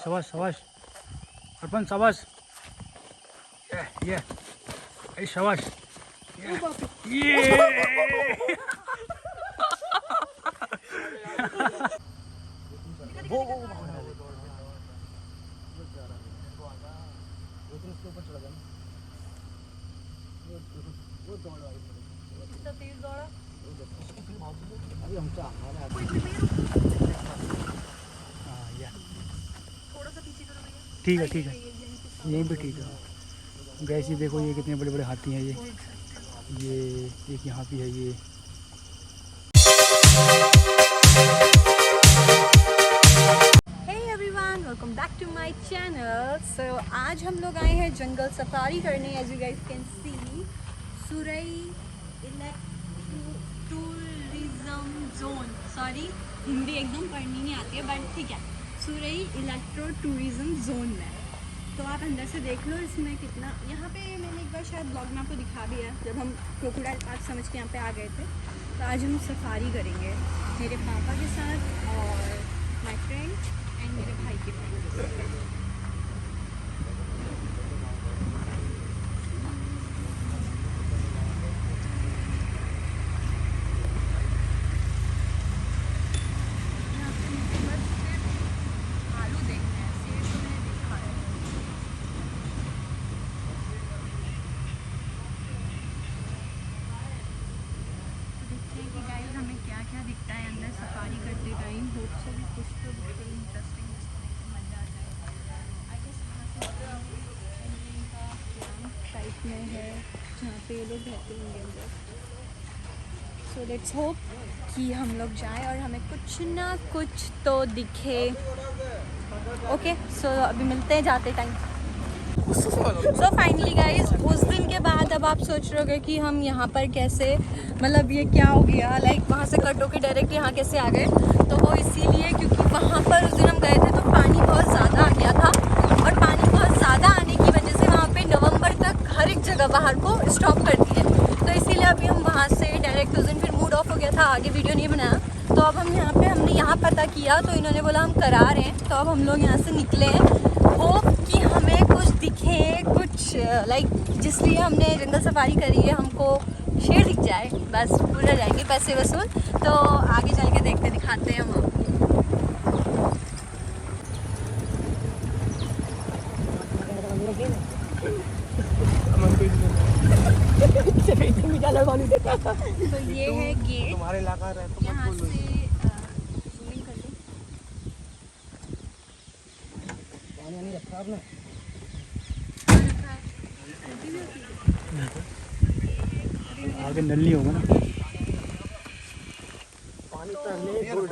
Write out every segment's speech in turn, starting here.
शाबाश शाबाश अर्पण शाबाश ये ए शाबाश ये ठीक है ठीक है यहीं पे ठीक है। गैस ये देखो ये कितने बड़े बड़े हाथी हैं ये एक यहाँ भी है ये। Hey everyone, welcome back to my channel. So आज हम लोग आए हैं जंगल सफारी करने। As you guys can see, Surai tourism zone, sorry Hindi एकदम पढ़नी नहीं आती है बट ठीक है, सुरई इलेक्ट्रो टूरिज्म जोन में। तो आप अंदर से देख लो इसमें कितना, यहाँ पे मैंने एक बार शायद ब्लॉग में आपको दिखा भी है जब हम क्रोकोडाइल पार्क समझ के यहाँ पे आ गए थे। तो आज हम सफारी करेंगे मेरे पापा के साथ और माय फ्रेंड एंड मेरे भाई के फ्रेंड। हमें क्या क्या दिखता है अंदर सफारी करते टाइम। होप से भी कुछ तो बिल्कुल इंटरेस्टिंग मज़ा आता है। आई गेस टाइप में है जहाँ पे ये लोग रहते होंगे अंदर। सो लेट्स होप कि हम लोग जाएं और हमें कुछ ना कुछ तो दिखे। ओके सो अभी मिलते हैं जाते टाइम। सो फाइनली गाइज उस दिन के बाद अब आप सोच रहे हो कि हम यहाँ पर कैसे, मतलब ये क्या हो गया, लाइक वहाँ से कट होके डायरेक्ट यहाँ कैसे आ गए। तो वो इसीलिए क्योंकि वहाँ पर उस दिन हम गए थे तो पानी बहुत ज़्यादा आ गया था और पानी बहुत ज़्यादा आने की वजह से वहाँ पे नवंबर तक हर एक जगह बाहर को स्टॉप कर दिए। तो इसीलिए अभी हम वहाँ से डायरेक्ट उस दिन फिर मूड ऑफ हो गया था, आगे वीडियो नहीं बनाया। तो अब हम यहाँ पे हमने यहाँ पता किया तो इन्होंने बोला हम करा रहे हैं। तो अब हम लोग यहाँ से निकले हैं होप कि हमें कुछ दिखे, कुछ लाइक जिसलिए हमने जंगल सफारी करी है हमको शेर दिख जाए, बस पूरा जाएंगे पैसे वसूल। तो आगे चल के देखते दिखाते हैं हम आपको। तो ये है गेट, तुम्हारे इलाका यहाँ से जूमिंग कर लो। आगे नल नहीं होगा ना।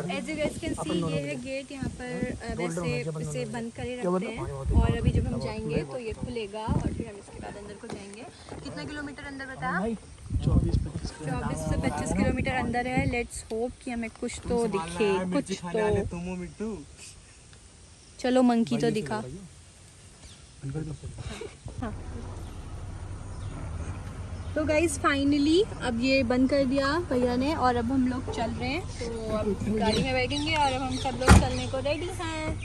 As you guys can see ये है गेट, यहाँ पर वैसे इसे बंद करे रखते हैं और अभी जब हम जाएंगे तो ये खुलेगा और फिर हम इसके बाद अंदर को जाएंगे। कितना किलोमीटर अंदर बताया? 24 से 25 किलोमीटर अंदर है। लेट्स होप कि हमें कुछ तो दिखे, कुछ तो। चलो मंकी तो दिखा। हाँ तो गाइज फाइनली अब ये बंद कर दिया भैया ने और अब हम लोग चल रहे हैं। तो अब गाड़ी में बैठेंगे और अब हम सब लोग चलने को रेडी हैं।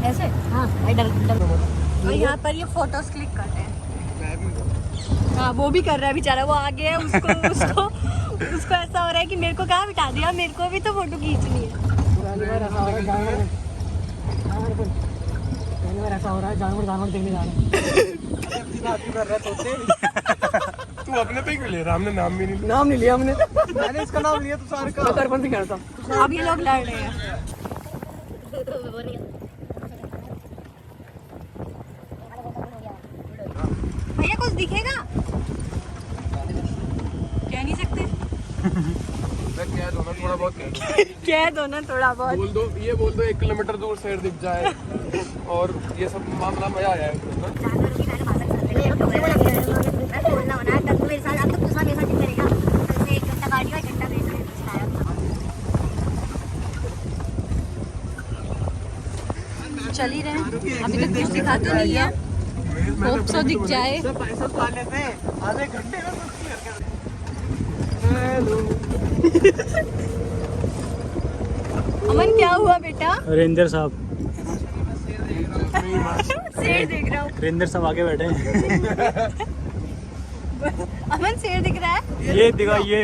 ऐसे हाँ और यहाँ पर ये फोटोज क्लिक करते हैं। हाँ वो भी कर रहा है बेचारा, वो आगे है, उसको ऐसा हो रहा है कि मेरे को कहाँ बिठा दिया, मेरे को भी तो फोटो खींचनी है। ऐसा हो रहा है जानवर देखने जा रहे हैं। तू अपने पे क्यों ले रहा? हमने नाम नहीं लिया हमने। मैंने इसका नाम लिया तो सारे का सरपंच से कहता। अब ये लोग लड़ रहे हैं। भैया कुछ दिखेगा? कह नहीं सकते। कह दो ना थोड़ा बहुत। कह दो ना थोड़ा बहुत। बोल दो, ये बोल दो 1 किलोमीटर दूर शेर दिख जाए और ये सब मामला मजा आ जाए। चल ही रहे हैं, अभी तक कुछ दिखा तो नहीं है। होप सो दिख जाए। पैसा पाने से आधे घंटे में अमन क्या हुआ बेटा? रेंजर साहब शेर देख रहा हूँ। रेंजर साहब आगे बैठे हैं। अमन शेर दिख रहा है? ये दिखा ये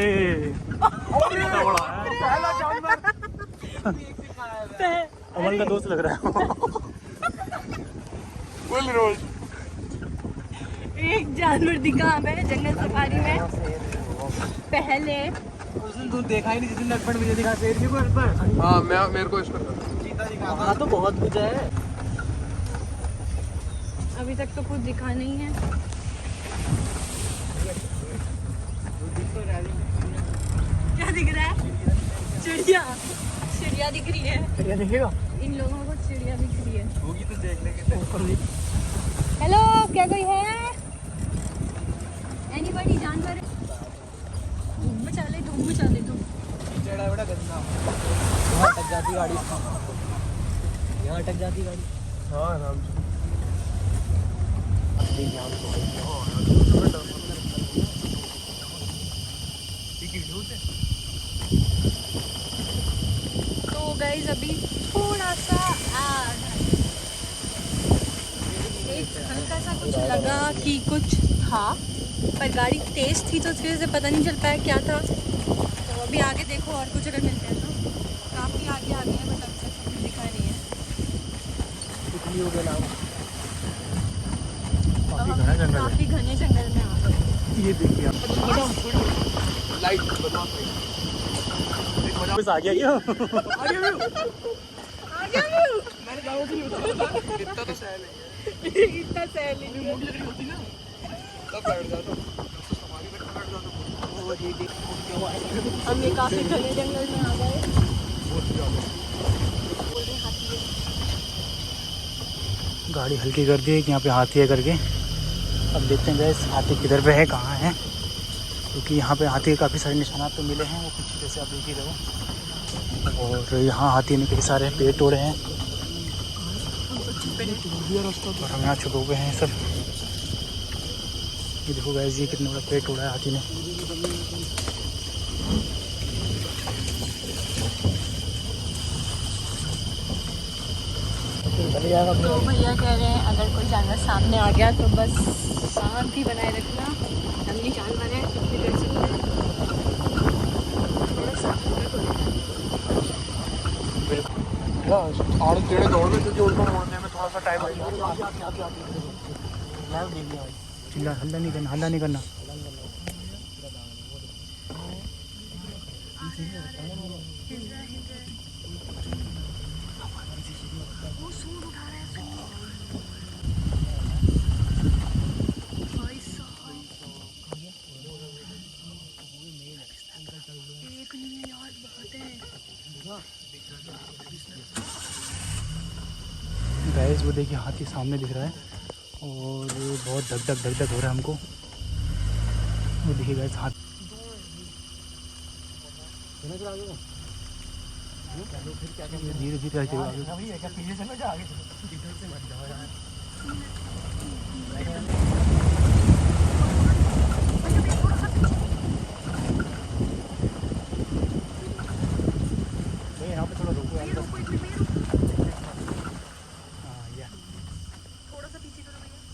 कितना बड़ा है। अमन का दोस्त लग रहा है। एक जानवर दिखा हमें जंगल सफारी में पहले। उस दिन तू देखा ही नहीं जिस दिन नटपट मुझे दिखा शेर भी पर। हाँ मैं मेरे को इसको चीता दिखा। हाँ तो बहुत कुछ है। अभी तक तो कुछ दिखा नहीं है। क्या दिख रहा है? चिड़िया। चिड़िया दिख रही है। चिड़िया दिखेगा? इन लोगों को चिड़िया दिख रही है। होगी तो देख लेंगे ऊपर भी। हेलो, क्या कोई है? एनीबॉडी? जानवर? धूम मचा ले, धूम मचा ले तुम। चढ़ा बड़ा गंदा। यहाँ अटक जाती गाड़ी। यहाँ अटक जाती गाड़ी। हाँ आराम से। तो गाइस अभी थोड़ा सा एक हल्का सा कुछ लगा कि कुछ था, पर गाड़ी तेज थी तो उसकी वजह से पता नहीं चल पाया क्या था। तो अभी आगे देखो और कुछ अगर मिलता है तो। काफ़ी आगे आ गए हैं, बट अभी तक कुछ दिखा नहीं है। हो गया नाम। तो हम काफ़ी घने जंगल में आ गए। ये देखिए आप। लाइट वापस आ गया क्या? आ गया व्यू। इतना तो सहल है। इतना सैली होती ना तब बैठ जाता। हम ये काफ़ी घने जंगल में आ गए। गाड़ी हल्की कर दी है कि यहाँ पे हाथी है करके। अब देखते हैं गैस हाथी किधर पे है, कहाँ है, क्योंकि यहाँ पे हाथी के काफ़ी सारे निशानात तो मिले हैं। वो पीछे जैसे आप देख ही रहे हो। और यहाँ हाथी ने कई सारे पेड़ तोड़े हैं और हम यहाँ छुपे हुए हैं सब। ये देखो गैस, ये कितना बड़ा पेड़ तोड़ा है हाथी ने। तो भैया कह रहे हैं अगर कोई जानवर सामने आ गया तो बस शांति बनाए रखना। जंगली जानवर है, कुछ भी कर सकते हैं। थोड़ा सा और टेढ़े दौड़ में क्योंकि उनको मोड़ने में थोड़ा सा टाइम लगेगा। चिल्ला, हल्ला नहीं करना, हल्ला नहीं करना। गैस वो देखिए हाथी सामने दिख रहा है और बहुत धक धक हो रहा है हमको। वो देखिए गैस हाथी धीरे धीरे आगे। यहाँ पे थोड़ा रुको।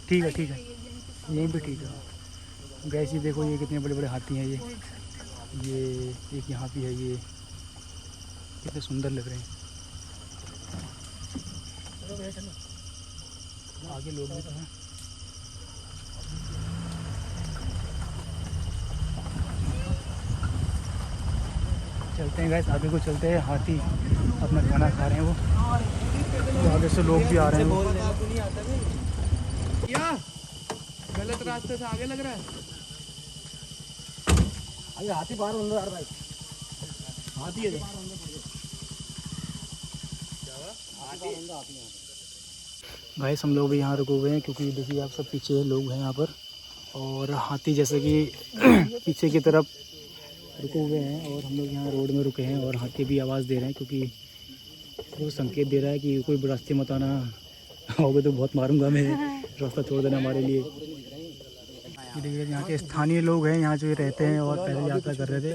ठीक है ठीक है, यहीं पे ठीक है। गैस ये देखो, ये कितने बड़े बड़े हाथी हैं। ये एक यहाँ भी है। ये कितने सुंदर लग रहे हैं। आगे लोग भी तो हैं। चलते हैं गैस, आगे को चलते हैं। हाथी अपना खाना खा रहे हैं वो, तो आगे से लोग भी आ रहे हैं वो। क्या गलत रास्ते से आगे लग रहा है। अरे हाथी बाहर अंदर भाई, हाथी है। गाइस हम लोग भी यहाँ रुके हुए हैं क्योंकि देखिए आप सब पीछे लोग हैं यहाँ पर, और हाथी जैसे कि पीछे की तरफ रुके हुए हैं और हम लोग यहाँ रोड में रुके हैं। और हाथी भी आवाज़ दे रहे हैं क्योंकि वो संकेत दे रहा है कि कोई रास्ते मत आना, आओगे तो बहुत मारूंगा मैं, रास्ता छोड़ देना हमारे लिए। ये देखिए यहाँ के स्थानीय लोग हैं, यहाँ जो रहते हैं और पैदल यात्रा कर रहे थे,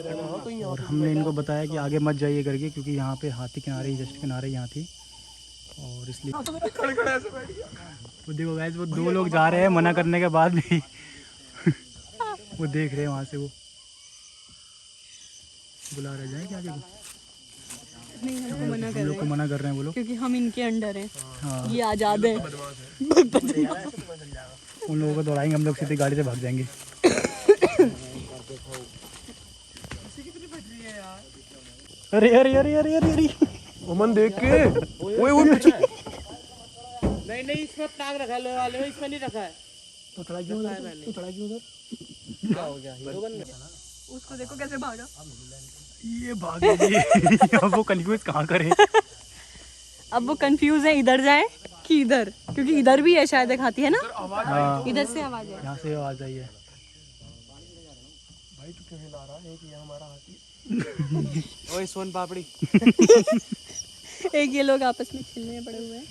और हमने इनको बताया कि आगे मत जाइए करके, क्योंकि यहाँ पे हाथी किनारे ही जस्ट किनारे यहाँ थी, और इसलिए वो देखो गाइस वो 2 लोग जा रहे हैं मना करने के बाद भी वो देख रहे हैं वहाँ से, वो बुला रहे जाए क्या आगे नहीं, हमको मना कर हम लोग रहे को हैं मना कर रहे हैं वो लोग। क्योंकि हम इनके अंडर हैं। हाँ ये आजाद है। उन लोगों को दौड़ाएंगे हम लोग, सीधे गाड़ी से भाग जाएंगे। अरे अरे अरे अरे अरे अरे अमन देख के वो पीछे नहीं इसमें टांग रखा है वाले में, इसमें नहीं रखा है। तो चढ़ा क्यों उधर, तो चढ़ा क्यों उधर? क्या हो गया, हीरो बन गया ना। उसको देखो कैसे भागा। ये भाग गई। अब वो कंफ्यूज कहाँ करे। अब वो कंफ्यूज है इधर जाए कि इधर, क्योंकि इधर भी है शायद एक हाथी है ना। हाँ इधर से आवाज है। यहाँ से आवाज आई है। भाई तू क्यों हिला रहा है? ये हमारा हाथी। ओए सोन पापड़ी। एक ये लोग आपस में खेलने में पड़े हुए हैं।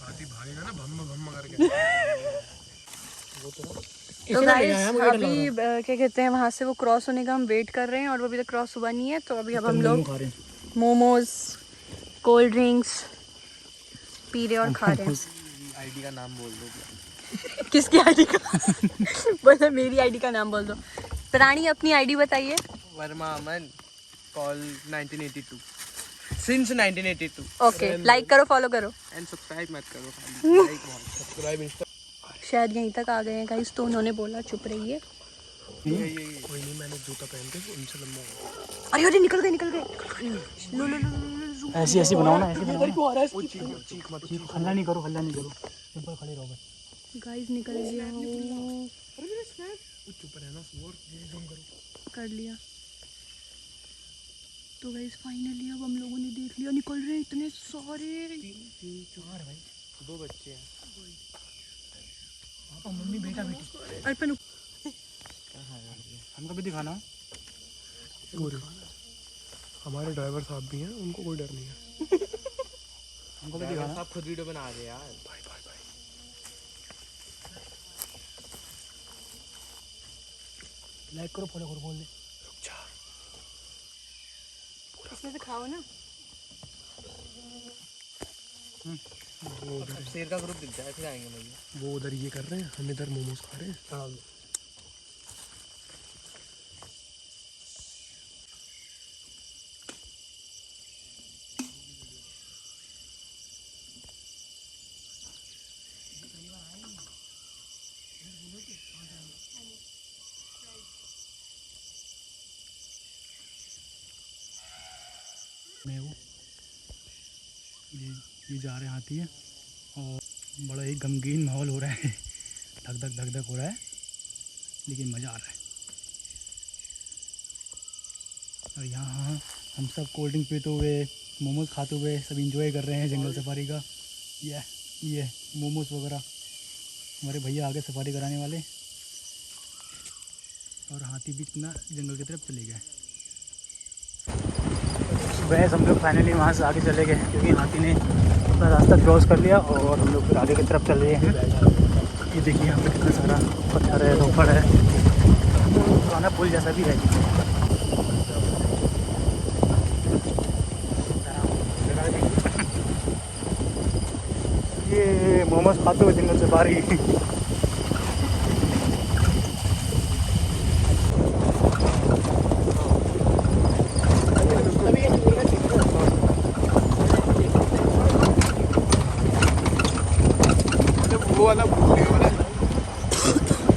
हाथी भागेगा ना भम्म भम्म करके। तो गाइस अभी क्या कहते हैं वहाँ से वो क्रॉस होने का हम वेट कर रहे हैं, और वो अभी तक क्रॉस हुआ नहीं है। तो अभी अब हम लोग खा रहे हैं। मोमोज, कोल्ड ड्रिंक्स पी रहे और खा रहे हैं। आईडी का नाम बोल दो। किसकी आईडी का? बोलो मेरी आईडी का नाम बोल दो। प्राणी अपनी आईडी बताइए। वर्मा अमन कॉल 1982 सिंस 1982। ओके, लाइक करो, फॉलो करो एंड सब्सक्राइब मत करो, खाली लाइक बहुत। Subscribe Insta. शायद यहीं तक आ गए हैं गाइस, तो उन्होंने बोला चुप रहिए। कोई नहीं, मैंने जूता पहन के उनसे लंबा। अरे अरे निकल गए लो लो लो लो। ऐसी ऐसी बनाओ ना, ऐसी बनाओ ना। क्यों आ रहा है? चीख मत। हल्ला नहीं करो, हल्ला नहीं करो, सिंपल खड़े रहो बस। गाइस निकल गया वो। चुप रहना और जूम करो। कर लिया। तो गाइस फाइनली अब हम लोगों ने देख लिया, निकल रहे हैं इतने सारे। 2 बच्चे हैं। मम्मी बेटा बेटी अर्पण हमको भी दिखाना। हमारे ड्राइवर साहब भी हैं, उनको कोई डर नहीं है। हमको भी दिखाना। आप खुद वीडियो बना रहे यार। भाई भाई भाई लाइक करो, फॉलो करो, बोल दे। रुक जा। इसमें से खाओ ना। अब शेर का ग्रुप दिख जाए फिर आएंगे भैया। वो उधर ये कर रहे हैं, हम इधर मोमोज खा रहे हैं। मैं वो ये जा रहे हाथी है, और बड़ा ही गमगीन माहौल हो रहा है। धक धक धक धक हो रहा है, लेकिन मज़ा आ रहा है। और यहाँ हम सब कोल्ड ड्रिंक पीते हुए, मोमोज खाते हुए सब इंजॉय कर रहे हैं जंगल सफारी का। ये मोमोज वगैरह हमारे भैया आगे सफारी कराने वाले, और हाथी भी ना जंगल की तरफ चले गए। सुबह हम लोग फाइनली वहाँ से आगे चले गए, क्योंकि हाथी ने अपना रास्ता क्रॉस कर लिया, और हम लोग फिर आगे की तरफ चल रहे हैं। ये देखिए यहाँ पे कितना सारा पत्थर है, रोपड़ है, पुराना पुल जैसा भी है। ये मोमोज खाते हुए जंगल सफारी। वो वाला मोदी वाला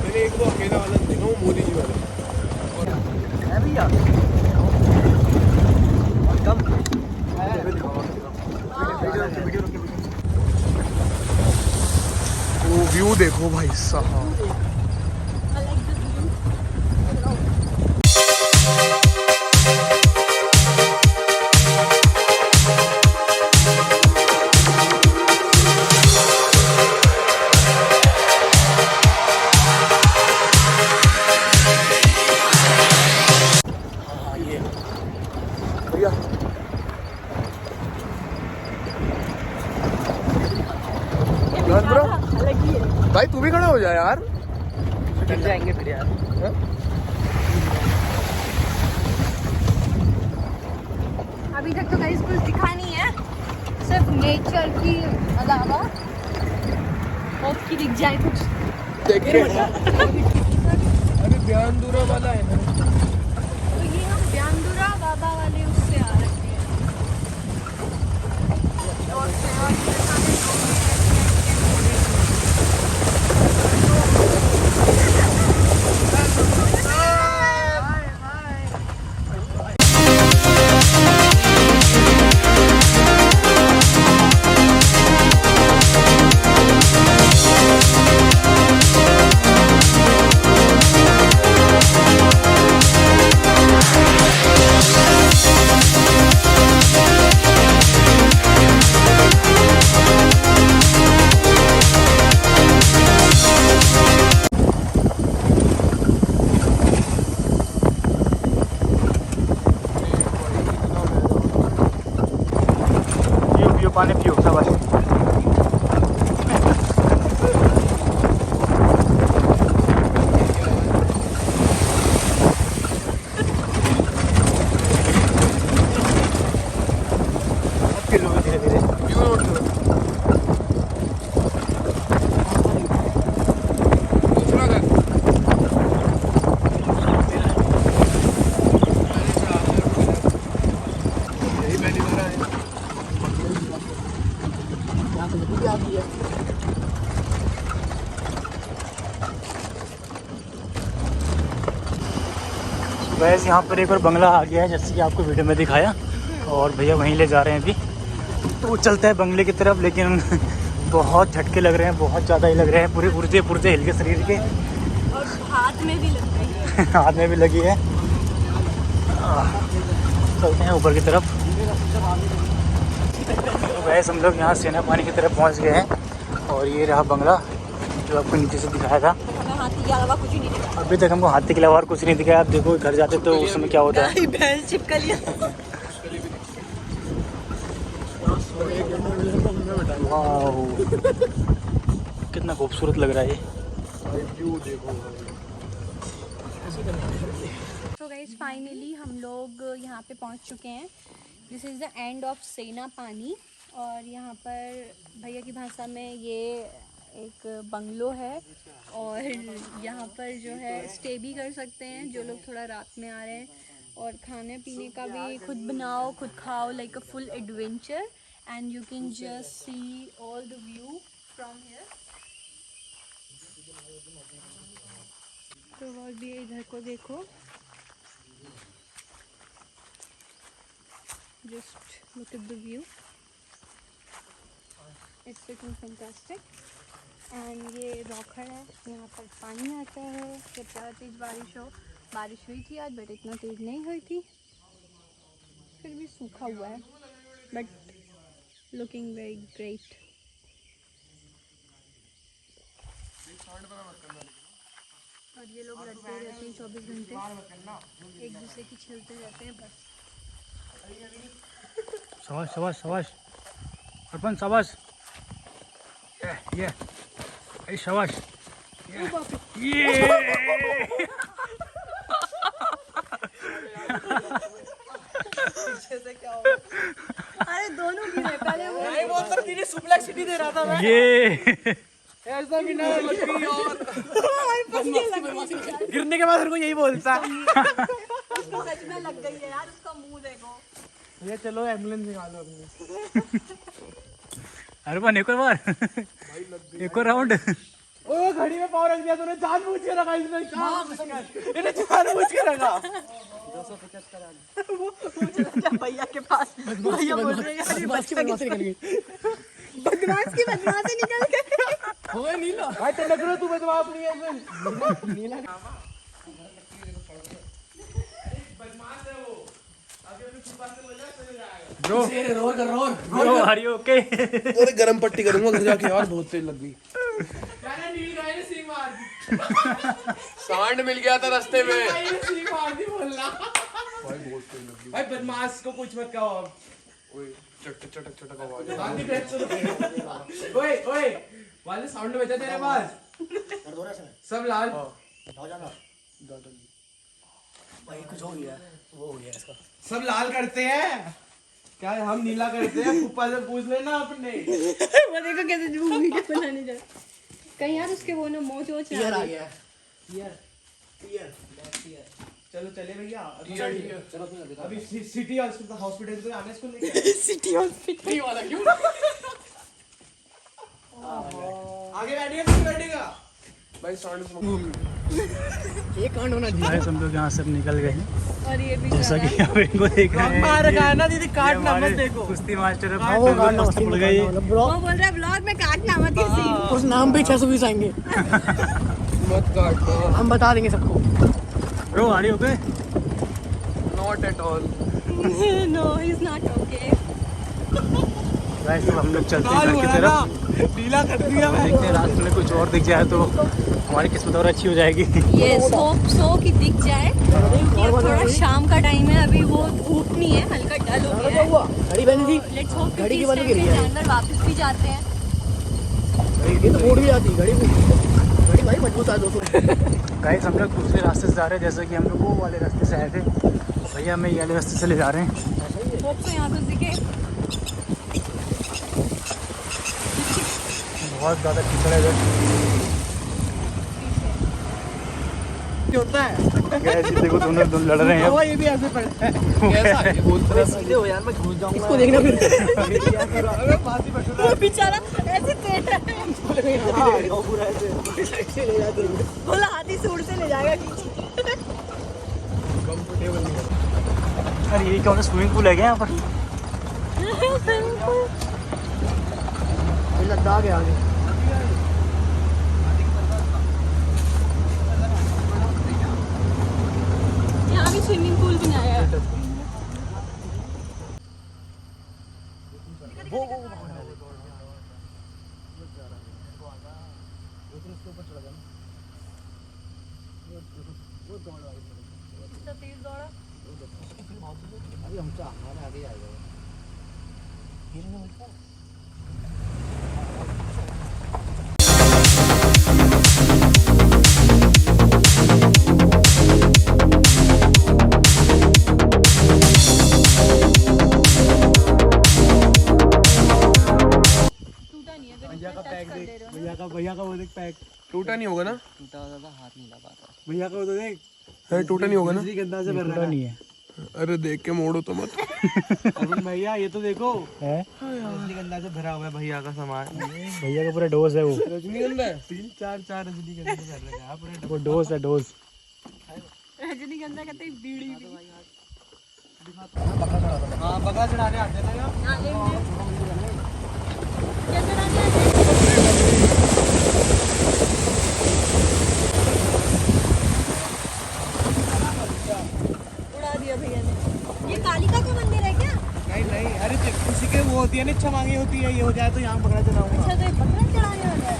मैंने एक वो अकेला वाला देखा, वो मोदी जी वाला है भैया। वो व्यू देखो भाई साहब। भैया ब्रो, भाई तू भी खड़ा हो जा जाएंगे फिर यार। अभी तक तो गाइस कुछ दिखा नहीं है, सिर्फ नेचर की अलावा। होप कि दिख जाए कुछ। देखिए अरे ब्यांदुरा वाला है ना, तो ये हम ब्यांदुरा बाबा वाले उससे आ रहे हैं। और सेवा के सामने लोग हैं। पियो पानी पियो शाबाश। धीरे धीरे वैसे यहाँ पर एक और बंगला आ गया है जैसे कि आपको वीडियो में दिखाया, और भैया वहीं ले जा रहे हैं अभी। तो वो चलता है बंगले की तरफ, लेकिन बहुत झटके लग रहे हैं, बहुत ज़्यादा ही लग रहे हैं, पूरे पुर्जे पुर्जे हिल के शरीर के। और हाथ में भी लग रही है। हाथ में भी लगी है। चलते हैं ऊपर की तरफ। तो वैसे हम लोग यहाँ सेना पानी की तरफ पहुँच गए हैं, और ये रहा बंगला जो आपको नीचे से दिखाया था। हमें हाथी के अलावा कुछ नहीं दिखा। अभी तक हमको हाथी के अलावा और कुछ नहीं दिखाया। आप देखो घर जाते तो उस समय क्या होता है। भैंस चिपका लिया। वाह कितना खूबसूरत लग रहा है ये। तो गाइस फाइनली हम लोग यहाँ पे पहुँच चुके हैं। This is the end of सेना पानी। और यहाँ पर भैया की भाषा में ये एक बंगलो है, और यहाँ पर जो है स्टे भी कर सकते हैं जो लोग थोड़ा रात में आ रहे हैं। और खाने पीने का भी खुद बनाओ खुद खाओ, like a full adventure. And you can just see all the view from here. तो और भी इधर को देखो, just look at the view, it's looking fantastic. And ये रॉखड़ है, यहाँ पर पानी आता है जब ज़्यादा तेज़ बारिश हो। बारिश हुई थी आज बट इतना तेज़ नहीं हुई थी, फिर भी सूखा हुआ है, बट लुकिंग वेरी ग्रेट। और ये लोग लड़ते रहते हैं 24 घंटे, एक दूसरे की छेलते रहते हैं बस। शाबाश शाबाश शाबाश अर्पण शाबाश। ये अरे शाबाश ये अरे दोनों गिरे पहले वो। नहीं वो तो तेरी सुप्लेक्सिटी दे रहा था मैं। ये ऐसा भी ना और गिरने के बाद उनको यही बोलता। उसको सच में लग गई है यार, उसका मुंह देखो। ये चलो एम्बुलेंस निकालो अपनी। अर्पण एक और बार एक और राउंड। ओ घड़ी में पाव रख दिया तूने, जानबूझ के रखा इसने। इन्हें जानबूझ के रखा। 250 भैया के पास भैया बोल रहे हैं यार ये बच्चे निकल गई। बदमाश की बदमाश निकल गए। ओए नीला भाई टनक रहा तू, बदमाश नहीं है फिर। नीला बदमाश है वो, अभी अपने छुपा के बोला चले जाएगा। Bro are you okay? अरे गरम पट्टी करूंगा घर जाके यार, बहुत तेज लग गई। नील गाय ने सींग मार दी। सांड मिल गया था रास्ते में। गाय ने सींग मार दी बोलना। भाई बदमाश को कुछ मत कहो अब। ओए चटक चटक चटक आवाज। आंधी ब्रेक सुनो। ओए ओए वाले साउंड बचा तेरे पास। सब लाल भाई कुछ हो गया, वो हो गया इसका। सब लाल करते हैं क्या, हम नीला करते हैं। फूफा से पूछ लेना अपने। वो देखो कैसे वीडियो बनाने जा कहीं यार उसके वो ना मोच वोच ईयर ना आ गया, ईयर ईयर। चलो चले भैया, चलो अभी सिटी हॉस्पिटल से आने इसको लेके। सिटी हॉस्पिटल वाला क्यों? आगे बैठिएगा, पीछे बैठिएगा भाई। ये कांड होना चाहिए। हम लोग यहाँ से निकल गए हैं, और ये भी जैसा कि आप इनको देख रहे हैं। मार रखा है ना दीदी, काटना मत देखो। कुश्ती मास्टर है, वो काटना मत पड़ गई। वो बोल रहा है ब्लॉग में काटना मत ये सीन। उस नाम पे 620 आएंगे। मत काटना। हम बता देंगे सबको। Bro are you okay? Not at all. No he is not okay. Guys अब हम लोग चलते हैं घर की तरफ। ढीला कर दिया मैं। देखते हैं रास्ते में कुछ और दिख जाए तो हमारी किस्मत और अच्छी हो जाएगी। ये होप सो कि दिख जाए, क्योंकि अब थोड़ा शाम का टाइम है, अभी वो धूप नहीं है, हल्का डल हो गया है। घड़ी बनी थी, लेट्स होप घड़ी कि की इस बंद टाइम गिर पे गया। जानवर वापस भी जाते हैं। ये तो उड़ भी जाती घड़ी घड़ी भाई मजबूत है दोस्तों। गाइस हम लोग दूसरे रास्ते से जा रहे हैं, जैसे कि हम लोग वो वाले रास्ते से आए थे। भैया हमें ये वाले रास्ते से ले जा रहे हैं। होप सो यहाँ कुछ दिखे। बहुत ज़्यादा कीचड़ है इधर। होता है गाइस ये देखो दोनों लड़ रहे हैं। ये भी ऐसे पड़ता है। कैसा है बोलते हैं? सीधे हो यार, मैं घुस जाऊंगा। इसको देखना फिर। अबे फांसी पकड़ रहा वो बेचारा ऐसे पेट है, हाँ, पूरा ऐसे ले जाते हैं। बोला हाथी सूट से ले जाएगा खींच। कंफर्टेबल नहीं। अरे ये क्या होता है, स्विमिंग पूल है क्या यहाँ पर? लद्दाख है आगे। यहाँ भी स्विमिंग पूल बनाया है। तेज दौड़ा। अभी हम हमारे आगे आएगा। टूटा नहीं है, अगर इसमें टच कर दे रहे हो ना। भैया का वो देख पैक। टूटा नहीं होगा ना? टूटा होता था, हाथ नहीं लगा पाता। भैया का वो तो देख, है टूटा नहीं होगा ना? बिजली के अंदाज से भर टूटा रहा नहीं है। अरे देख के मोड़ो तो मत। अरुण भैया ये तो देखो, है बिजली के अंदाज से भरा हुआ है भैया का सामान। भैया का पूरा डोज है वो। रजनीगंधा है। 3-4 रजनीगंधा भर रखा है पूरा। वो डोज है डोज। रजनीगंधा कहते हैं बीड़ी भी। हाँ बगा चढ़ाने आते हैं ना यार। नाले में क्या चढ़ाने आते हैं? उड़ा दिया भैया ने। ये कालिका का मंदिर है क्या? नहीं नहीं, अरे किसी के वो होती है ना, इच्छा मांगी होती है, ये हो जाए तो यहाँ पकड़ा चढ़ाऊंगा। अच्छा तो ये बकरा चढ़ाने वाला है।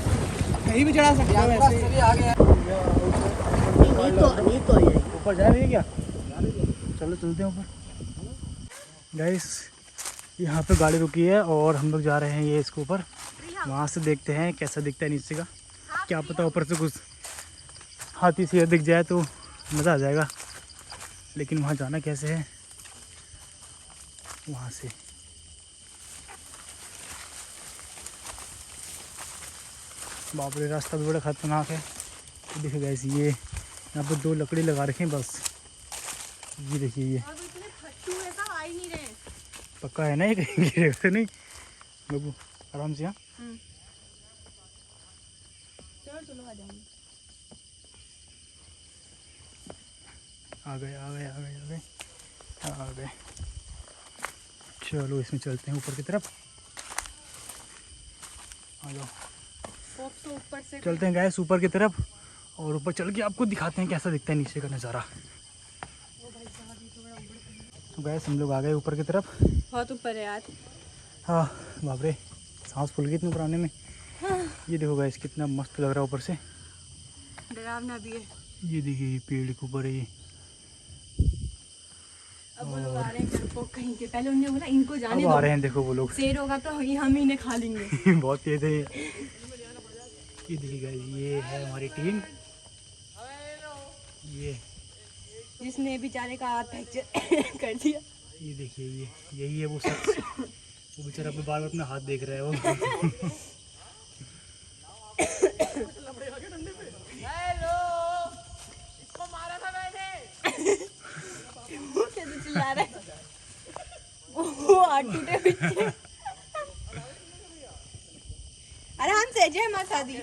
कहीं भी चढ़ा सकते हो वैसे। ऊपर जा रही है क्या? चलो चलते हैं ऊपर। गाइस यहाँ पे गाड़ी रुकी है और हम लोग जा रहे हैं ये इसके ऊपर। वहाँ से देखते हैं कैसा दिखता है नीचे का। क्या पता ऊपर से कुछ हाथी से दिख जाए तो मज़ा आ जाएगा, लेकिन वहाँ जाना कैसे है? वहाँ से बाप रे, रास्ता भी बड़ा खतरनाक है। तो देखिए गाइस ये यहाँ पर 2 लकड़ी लगा रखे हैं बस। ये देखिए ये और वो इतने फट्टू है, सब आ ही नहीं रहे। पक्का है ना, ये कहीं गिरेगा तो नहीं? बाबू आराम से। हाँ चलो चलो आ जाएंगे। आ गए आ गए आ गए आ गए आ गए। चलो इसमें चलते हैं ऊपर की तरफ। आ जाओ, होप सो ऊपर से चलते हैं गैस ऊपर की तरफ और ऊपर चल के आपको दिखाते हैं कैसा दिखता है नीचे का नज़ारा। तो गैस हम लोग आ गए ऊपर की तरफ। बहुत ऊपर है यार। हाँ बाप रे, सांस फूल गई इतने ऊपर आने में। ये देखो गैस कितना मस्त लग रहा है ऊपर से। डरावना भी है। ये देखिए ये पेड़ के ऊपर है ये। अब वो लोग आ रहे हैं डरपोक कहीं के। पहले उन्होंने बोला इनको जाने अब आ दो, रहे हैं, देखो वो लोग। शेर होगा तो हम इन्हें खा लेंगे। बहुत तेज है ये। ये देखिए गाइस ये है हमारी टीम ये जिसने बेचारे का हाथ फ्रैक्चर कर दिया। ये देखिए, ये यही है वो शख्स। वो बेचारा अपने बार बार अपना हाथ देख रहा है वो। कैसे चिल्ला रहा है वो हाथ टूटे पीछे। आराम से जय माँ शादी।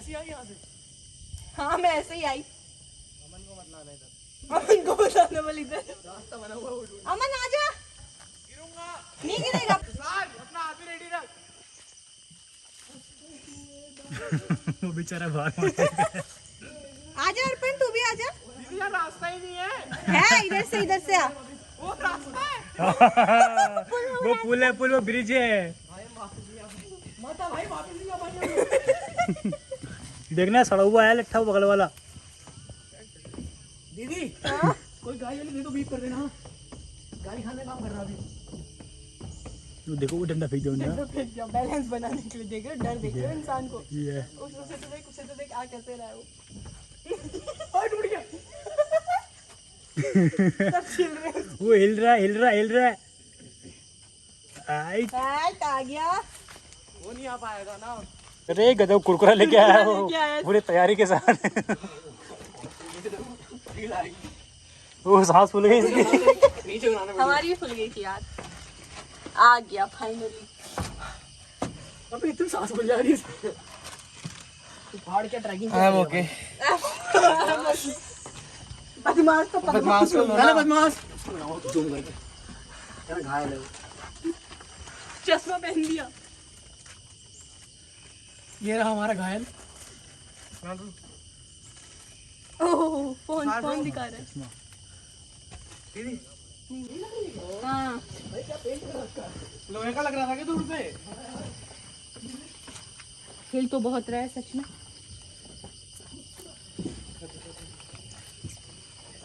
हाँ मैं ऐसे ही आई। अमन को बताना बोल इधर। अमन आ जा। नहीं गिरेगा। अपना हाथ भी रेडी रख। वो बेचारा बाहर आजा अर्पण तू भी आजा। दीदी यार रास्ता ही नहीं है। है इधर से आ। वो रास्ता है। वो पुल है, पुल वो ब्रिज है। माता भाई वापस नहीं आ पाएंगे। देखना सड़ा हुआ है लट्ठा बगल वाला। दीदी कोई गाड़ी वाली दे तो बीप कर देना। गाड़ी खाने काम कर रहा अभी। वो देखो वो डंडा फेंक दो। फेंक दिया बैलेंस बनाने के लिए। देख रहे हो डर देख रहे हो इंसान को। ये उसे तो देख आ कैसे रहा है वो। और टूट गया। सब चिल रहे हैं। वो हिल रहा है। आई बैठ आ गया। वो नहीं आ पाएगा ना। अरे गजब कुरकुरा लेके आया लेके वो आया। पूरे तैयारी के साथ। वो सांस फूल गई। नीचे बनाना। हमारी भी खुल गई थी यार। आ गया फाइनली। अबे तुम सांस फूल जा रही है। पहाड़ क्या ट्रैकिंग। ओके। बदमाश तो बदमाश को लो। बदमाश। जूम करके। क्या घायल है वो। चश्मा पहन लिया। ये रहा हमारा घायल। ओह फोन दिखा रहा है। दीदी हाँ लोहे का लग रहा था कि दूर पे। हिल तो बहुत रहा है सच में।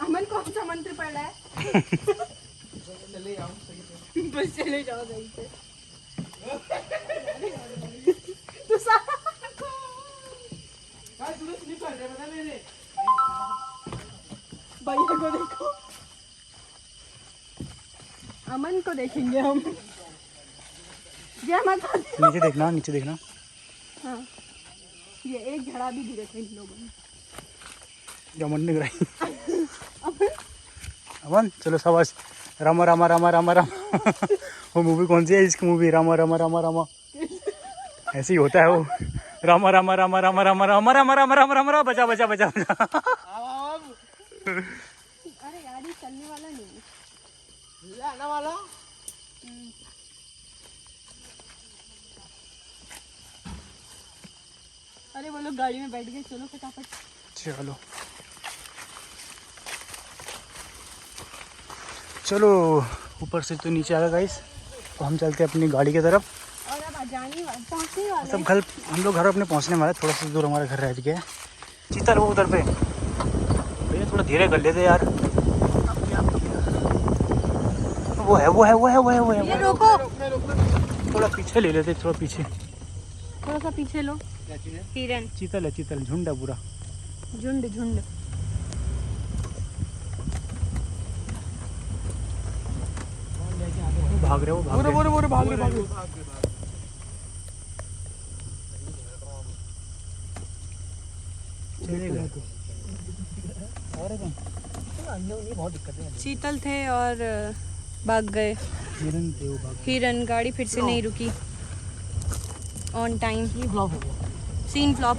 अमन कौन सा मंत्र पढ़ रहा है? चले जाओ बस चले जाओ सही से। तूने स्लिप कर दिया पता मेरे। भैया को देखो। अमन को देखेंगे हम। जय माता दी। नीचे देखना। हाँ ये एक झड़ा भी गिरे थे इन लोगों ने। अमन ने गिराई। अमन चलो शाबाश। रामा रामा रामा रामा रामा। वो मूवी कौन सी है? इसकी मूवी रामा रामा रामा रामा। ऐसे ही होता है वो। रामा रामा रामा रामा रामा रामा रामा रामा रामा रामा रामा बचा बचा बचा बचा। अरे यार ये चलने वाला नहीं है। आना वाला। अरे वो लोग गाड़ी में बैठ गए। चलो फटाफट। चलो ऊपर से तो नीचे आ गया गाइस। तो हम चलते हैं अपनी गाड़ी की तरफ। और अब पहुंचने वाले सब घर हम लोग घर अपने पहुंचने वाले। थोड़ा सा दूर हमारा घर रह गया है। चीतर वो उधर पे भैया थोड़ा धीरे कर लेते यार। वो है ये रोको। थोड़ा पीछे ले लेते, थोड़ा पीछे। थोड़ा सा पीछे लो। हिरन चीतल है, झुंड है पूरा। झुंड भाग रहे हो बोरे भाग रहे। बहुत दिक्कत है। चीतल थे और भाग गए। हिरन थे वो भाग। हिरन गाड़ी फिर से नहीं रुकी ऑन टाइम। फ्लॉप हो गया। Scene flop.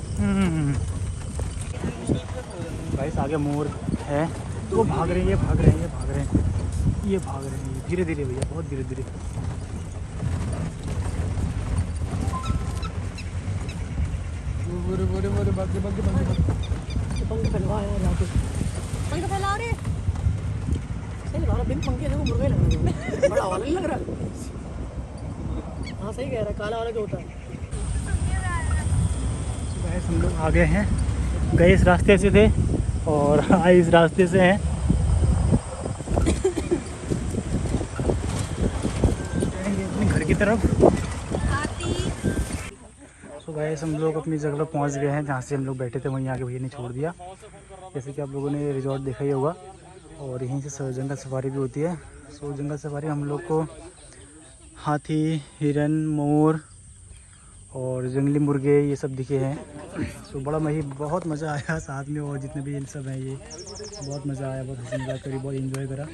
गाइस आगे मोर है। वो भाग रहे हैं, ये भाग रहे हैं धीरे धीरे भैया, बहुत धीरे धीरे। बोरे भाग पंख फैलवा है यहाँ पे। पंख फैला रहे। सही लगा रहा। बिन पंखे देखो मुर्गा ही लग रहा है। बड़ा वाला नहीं लग रहा। हाँ सही कह रहा है। काला वाला जो होता है। गाइस हम लोग आ गए हैं। गए इस रास्ते से थे और आए इस रास्ते से हैं। अपने घर की तरफ। तो गाइस हम लोग अपनी जगह पर पहुंच गए हैं। जहाँ से हम लोग बैठे थे वहीं आगे भैया ने छोड़ दिया। जैसे कि आप लोगों ने रिजॉर्ट देखा ही होगा। और यहीं से जंगल सफारी भी होती है। सो जंगल सफारी हम लोग को हाथी, हिरन, मोर और जंगली मुर्गे ये सब दिखे हैं। सो बड़ा बहुत मज़ा आया साथ में, और जितने भी इन सब हैं ये बहुत मज़ा आया, बहुत हंसी मजाक करी, बहुत इन्जॉय करा,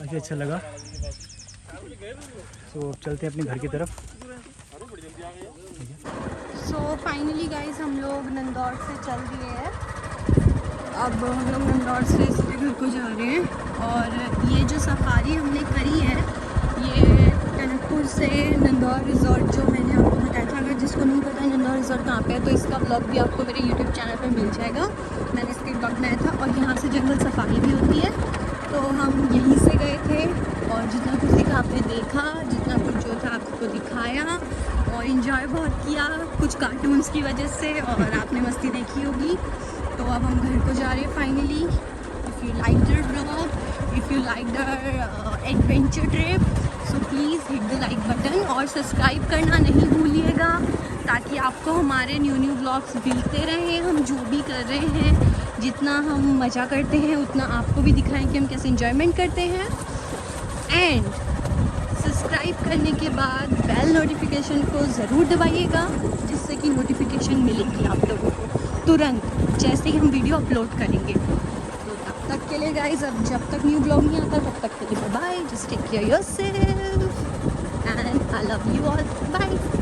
काफ़ी अच्छा लगा। सो अब चलते हैं अपने घर की तरफ। सो फाइनली गाइस हम लोग नंदौर से चल दिए हैं। अब हम लोग नंदौर से सीधे घर को जा रहे हैं। और ये जो सफारी हमने करी है ये टनकपुर से नंदौर रिज़ॉर्ट, जो मैंने आपको बताया था, अगर जिसको नहीं पता नंदौर रिज़ॉर्ट कहाँ पे है तो इसका ब्लॉग भी आपको मेरे यूट्यूब चैनल पे मिल जाएगा। मैंने इसका ब्लॉग बनाया था। और यहाँ से जंगल सफारी भी होती है, तो हम यहीं से गए थे और जितना कुछ दिखा आपने देखा, जितना कुछ जो था आपको दिखाया और इन्जॉय बहुत किया, कुछ कार्टून्स की वजह से, और आपने मस्ती देखी होगी। तो अब हम घर को जा रहे हैं finally. If you like the blog, if you like the adventure trip, so please hit the like button और सब्सक्राइब करना नहीं भूलिएगा, ताकि आपको हमारे न्यू ब्लॉग्स मिलते रहें। हम जो भी कर रहे हैं, जितना हम मज़ा करते हैं उतना आपको भी दिखाएं कि हम कैसे इंजॉयमेंट करते हैं। एंड सब्सक्राइब करने के बाद बेल नोटिफिकेशन को ज़रूर दबाइएगा, जिससे कि नोटिफिकेशन मिलेगी आप लोगों को तुरंत जैसे ही हम वीडियो अपलोड करेंगे। तो तब तक के लिए गाइस, अब जब तक न्यू ब्लॉग नहीं आता तब तक के लिए bye, just take care yourself and I love you all, bye.